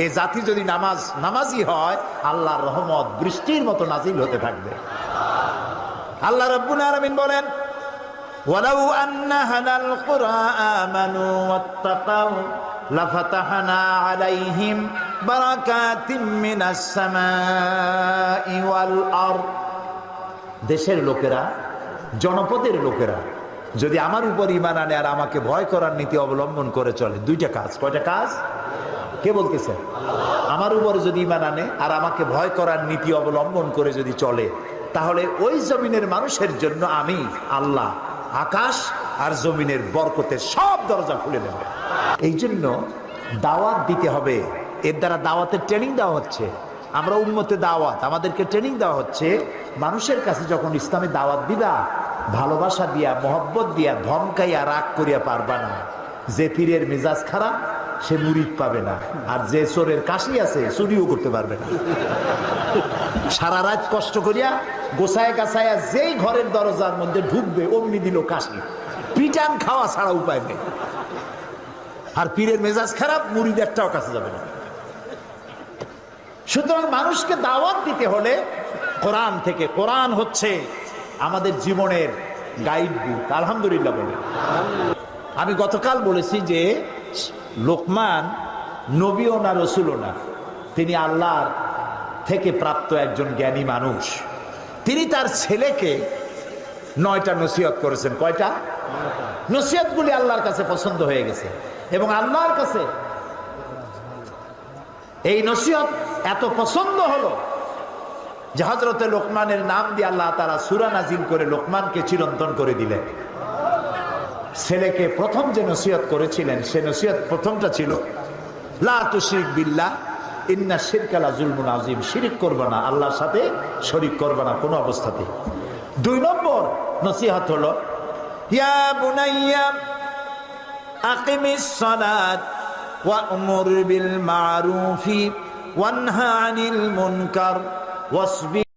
এই জাতি যদি নামাজি হয়, আল্লাহর রহমত বৃষ্টির মতো নাজিল হতে থাকবে। আল্লাহ রাব্বুল আলামিন বলেন, ওয়ালাউ আন্না হালাল কুরা আমানু ওয়াত্তাকাউ লাফাতাহনা আলাইহিম বারাকাতিম মিনাস সামাই ওয়াল আরদ। দেশের লোকেরা, জনপদের লোকেরা যদি আমার উপর ঈমান আনে আর আমাকে ভয় করার নীতি অবলম্বন করে চলে, দুইটা কাজ। কয়টা কাজ? কে বলতেছে? আমার উপর যদি ঈমান আনে আর আমাকে ভয় করার নীতি অবলম্বন করে যদি চলে, তাহলে ওই জমিনের মানুষের জন্য আমি আল্লাহ আকাশ আর জমিনের বরকতের সব দরজা খুলে দেব। এই জন্য দাওয়াত দিতে হবে। এর দ্বারা দাওয়াতের ট্রেনিং দেওয়া হচ্ছে। আমরা উম্মতে দাওয়াত, আমাদেরকে ট্রেনিং দেওয়া হচ্ছে। মানুষের কাছে যখন ইসলামে দাওয়াত দিবা, ভালোবাসা দিয়া, মহব্বত দিয়া, ধমকাইয়া, রাগ করিয়া পারবা না। যে পীরের মেজাজ খারাপ সে মুরিদ পাবে না, আর যে চোরের কাশি আছে চুরিও করতে পারবে না। সারা রাত কষ্ট করিয়া গোছায় গাছায়া যেই ঘরের দরজার মধ্যে ঢুকবে অমনি দিল কাশি। পিটান খাওয়া ছাড়া উপায় নেই। আর পীরের মেজাজ খারাপ, মুরিদ একটাও কাছে যাবে না। সুতরাং মানুষকে দাওয়াত দিতে হলে কোরআন থেকে। কোরআন হচ্ছে আমাদের জীবনের গাইড বুক। আলহামদুলিল্লাহ বলে। আমি গতকাল বলেছি যে লোকমান নবীও না, রসুলও না, তিনি আল্লাহর থেকে প্রাপ্ত একজন জ্ঞানী মানুষ। তিনি তার ছেলেকে 9টা নসিহত করেছেন। কয়টা? নসিহতগুলি আল্লাহর কাছে পছন্দ হয়ে গেছে, এবং আল্লাহর কাছে এই নসিহত এত পছন্দ হলো যে হযরতে লোকমানের নাম দিয়ে আল্লাহ তাআলা সূরা নাজিল করে লোকমানকে চিরন্তন করে দিলেন। ছেলেকে প্রথম যে নসিহত করেছিলেন, সে নসিহত প্রথমটা ছিল লা তুশরিক বিল্লাহ ইন্না শিরকা লা যুলমুন আযীম। শিরক করবে না, আল্লাহর সাথে শরীক করবে না কোনো অবস্থাতে। 2 নম্বর নসিহত হলো ইয়া বুনাইয়া আকিমিস সালাত ওয়া'মুর বিল মা'রুফি ওয়ানহা আনিল মুনকার ওয়াসবির